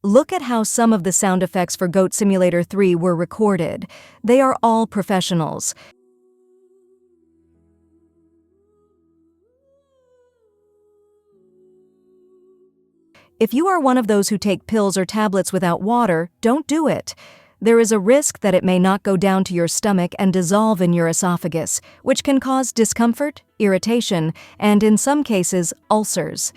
Look at how some of the sound effects for Goat Simulator 3 were recorded. They are all professionals. If you are one of those who take pills or tablets without water, don't do it. There is a risk that it may not go down to your stomach and dissolve in your esophagus, which can cause discomfort, irritation, and in some cases, ulcers.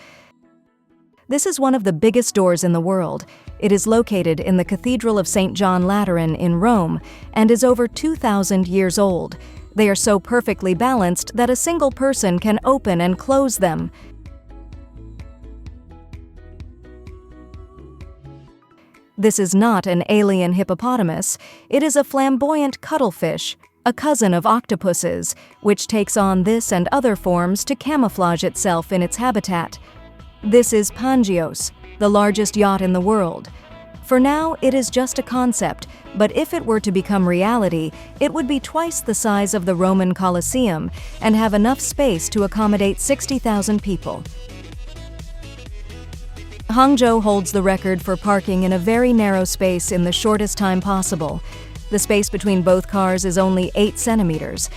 This is one of the biggest doors in the world. It is located in the Cathedral of St. John Lateran in Rome and is over 2,000 years old. They are so perfectly balanced that a single person can open and close them. This is not an alien hippopotamus. It is a flamboyant cuttlefish, a cousin of octopuses, which takes on this and other forms to camouflage itself in its habitat. This is Pangios, the largest yacht in the world. For now, it is just a concept, but if it were to become reality, it would be twice the size of the Roman Colosseum and have enough space to accommodate 60,000 people. Hangzhou holds the record for parking in a very narrow space in the shortest time possible. The space between both cars is only 8 centimeters.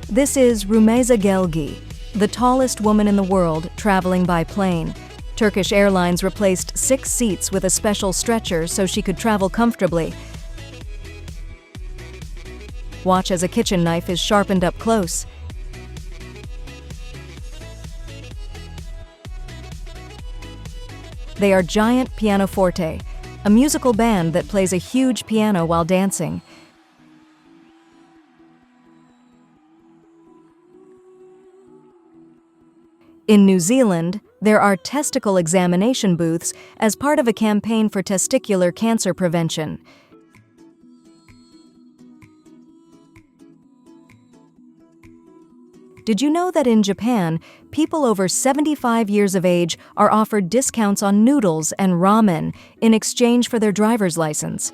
This is Rumeysa Gelgi, the tallest woman in the world traveling by plane. Turkish Airlines replaced 6 seats with a special stretcher so she could travel comfortably. Watch as a kitchen knife is sharpened up close. They are giant pianoforte, a musical band that plays a huge piano while dancing. In New Zealand, there are testicle examination booths as part of a campaign for testicular cancer prevention. Did you know that in Japan, people over 75 years of age are offered discounts on noodles and ramen in exchange for their driver's license?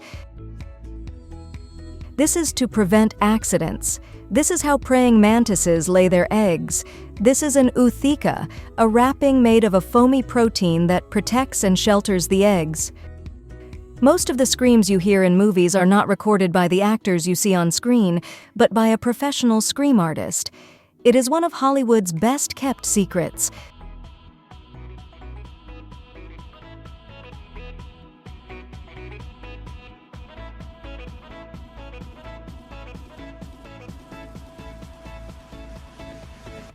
This is to prevent accidents. This is how praying mantises lay their eggs. This is an uthika, a wrapping made of a foamy protein that protects and shelters the eggs. Most of the screams you hear in movies are not recorded by the actors you see on screen, but by a professional scream artist. It is one of Hollywood's best-kept secrets.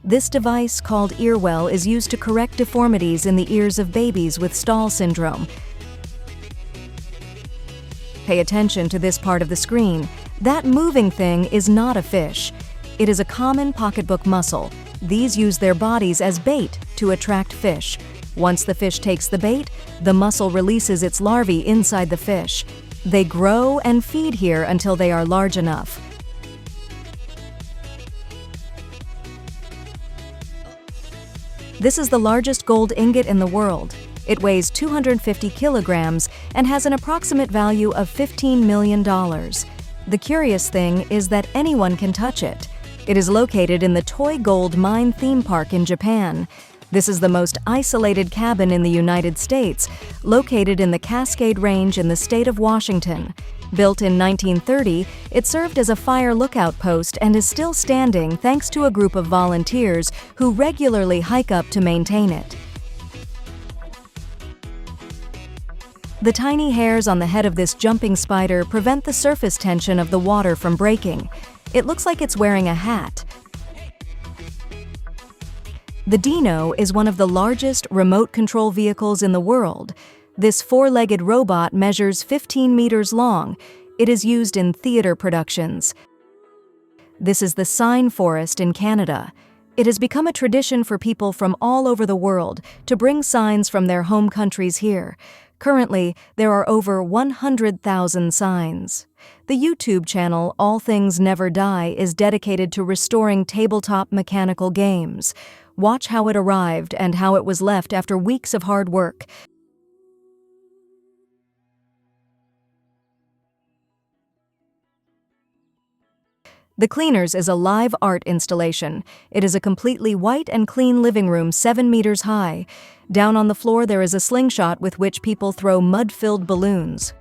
This device, called Earwell, is used to correct deformities in the ears of babies with Stahl syndrome. Pay attention to this part of the screen. That moving thing is not a fish. It is a common pocketbook mussel. These use their bodies as bait to attract fish. Once the fish takes the bait, the mussel releases its larvae inside the fish. They grow and feed here until they are large enough. This is the largest gold ingot in the world. It weighs 250 kilograms and has an approximate value of $15 million. The curious thing is that anyone can touch it. It is located in the Toy Gold Mine theme park in Japan. This is the most isolated cabin in the United States, located in the Cascade Range in the state of Washington. Built in 1930, it served as a fire lookout post and is still standing thanks to a group of volunteers who regularly hike up to maintain it. The tiny hairs on the head of this jumping spider prevent the surface tension of the water from breaking. It looks like it's wearing a hat. The Dino is one of the largest remote control vehicles in the world. This 4-legged robot measures 15 meters long. It is used in theater productions. This is the Sign Forest in Canada. It has become a tradition for people from all over the world to bring signs from their home countries here. Currently, there are over 100,000 signs. The YouTube channel All Things Never Die is dedicated to restoring tabletop mechanical games. Watch how it arrived and how it was left after weeks of hard work. The Cleaners is a live art installation. It is a completely white and clean living room 7 meters high. Down on the floor there is a slingshot with which people throw mud-filled balloons.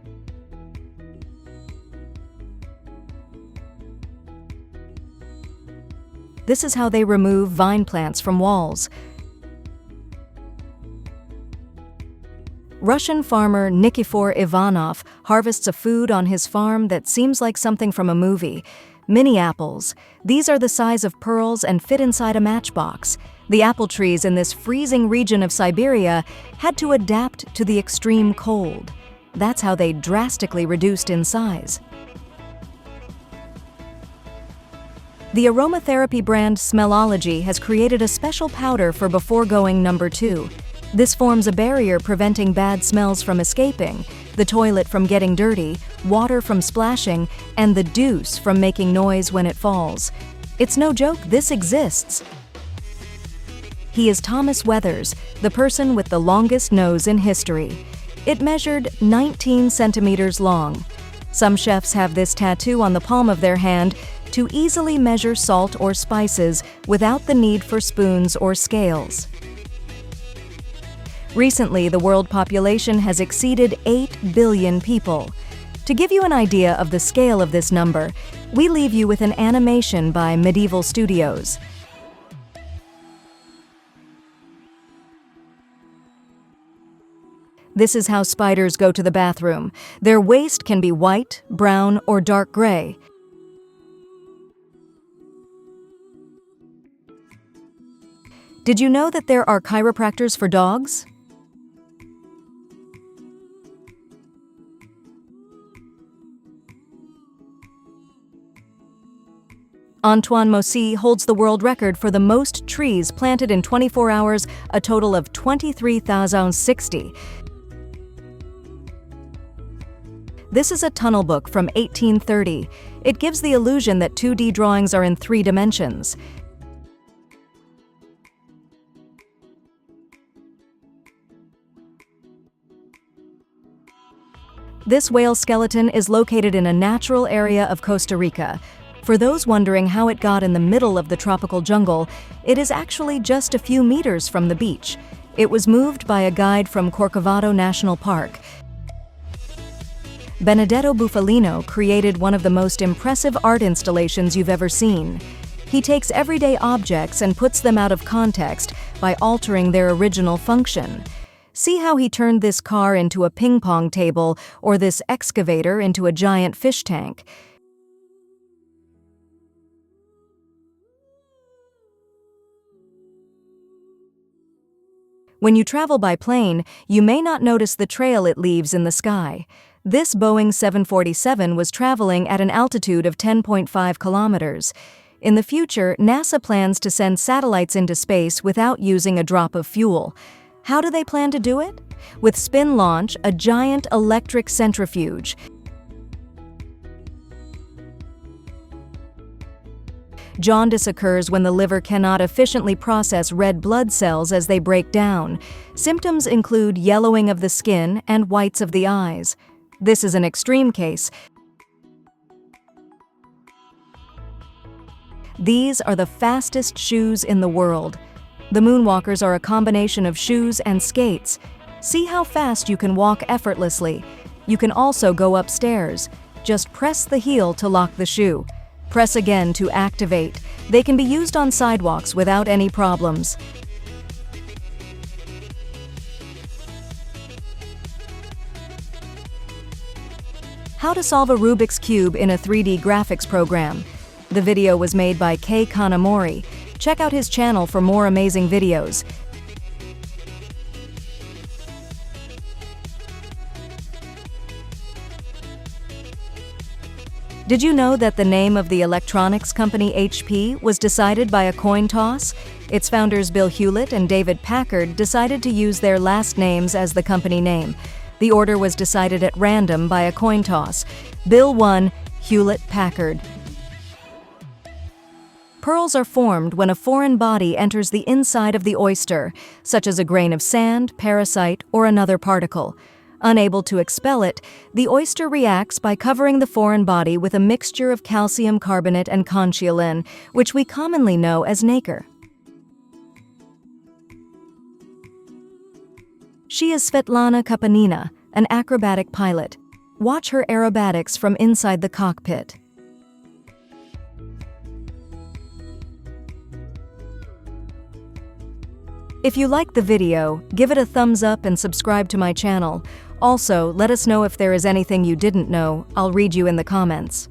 This is how they remove vine plants from walls. Russian farmer Nikifor Ivanov harvests a food on his farm that seems like something from a movie. Mini apples. These are the size of pearls and fit inside a matchbox. The apple trees in this freezing region of Siberia had to adapt to the extreme cold. That's how they drastically reduced in size. The aromatherapy brand Smellology has created a special powder for before going number 2. This forms a barrier preventing bad smells from escaping, the toilet from getting dirty, water from splashing, and the deuce from making noise when it falls. It's no joke, this exists. He is Thomas Weathers, the person with the longest nose in history. It measured 19 centimeters long. Some chefs have this tattoo on the palm of their hand to easily measure salt or spices without the need for spoons or scales. Recently, the world population has exceeded 8 billion people. To give you an idea of the scale of this number, we leave you with an animation by Medieval Studios. This is how spiders go to the bathroom. Their waist can be white, brown, or dark gray. Did you know that there are chiropractors for dogs? Antoine Mossy holds the world record for the most trees planted in 24 hours, a total of 23,060. This is a tunnel book from 1830. It gives the illusion that 2D drawings are in 3 dimensions. This whale skeleton is located in a natural area of Costa Rica. For those wondering how it got in the middle of the tropical jungle, it is actually just a few meters from the beach. It was moved by a guide from Corcovado National Park. Benedetto Bufalino created one of the most impressive art installations you've ever seen. He takes everyday objects and puts them out of context by altering their original function. See how he turned this car into a ping-pong table or this excavator into a giant fish tank. When you travel by plane, you may not notice the trail it leaves in the sky. This Boeing 747 was traveling at an altitude of 10.5 kilometers. In the future, NASA plans to send satellites into space without using a drop of fuel. How do they plan to do it? With spin launch, a giant electric centrifuge. Jaundice occurs when the liver cannot efficiently process red blood cells as they break down. Symptoms include yellowing of the skin and whites of the eyes. This is an extreme case. These are the fastest shoes in the world. The moonwalkers are a combination of shoes and skates. See how fast you can walk effortlessly. You can also go upstairs. Just press the heel to lock the shoe. Press again to activate. They can be used on sidewalks without any problems. How to solve a Rubik's Cube in a 3D graphics program. The video was made by Kei Kanamori. Check out his channel for more amazing videos. Did you know that the name of the electronics company HP was decided by a coin toss? Its founders Bill Hewlett and David Packard decided to use their last names as the company name. The order was decided at random by a coin toss. Bill won, Hewlett-Packard. Pearls are formed when a foreign body enters the inside of the oyster, such as a grain of sand, parasite, or another particle. Unable to expel it, the oyster reacts by covering the foreign body with a mixture of calcium carbonate and conchiolin, which we commonly know as nacre. She is Svetlana Kapanina, an acrobatic pilot. Watch her aerobatics from inside the cockpit. If you liked the video, give it a thumbs up and subscribe to my channel. Also, let us know if there is anything you didn't know. I'll read you in the comments.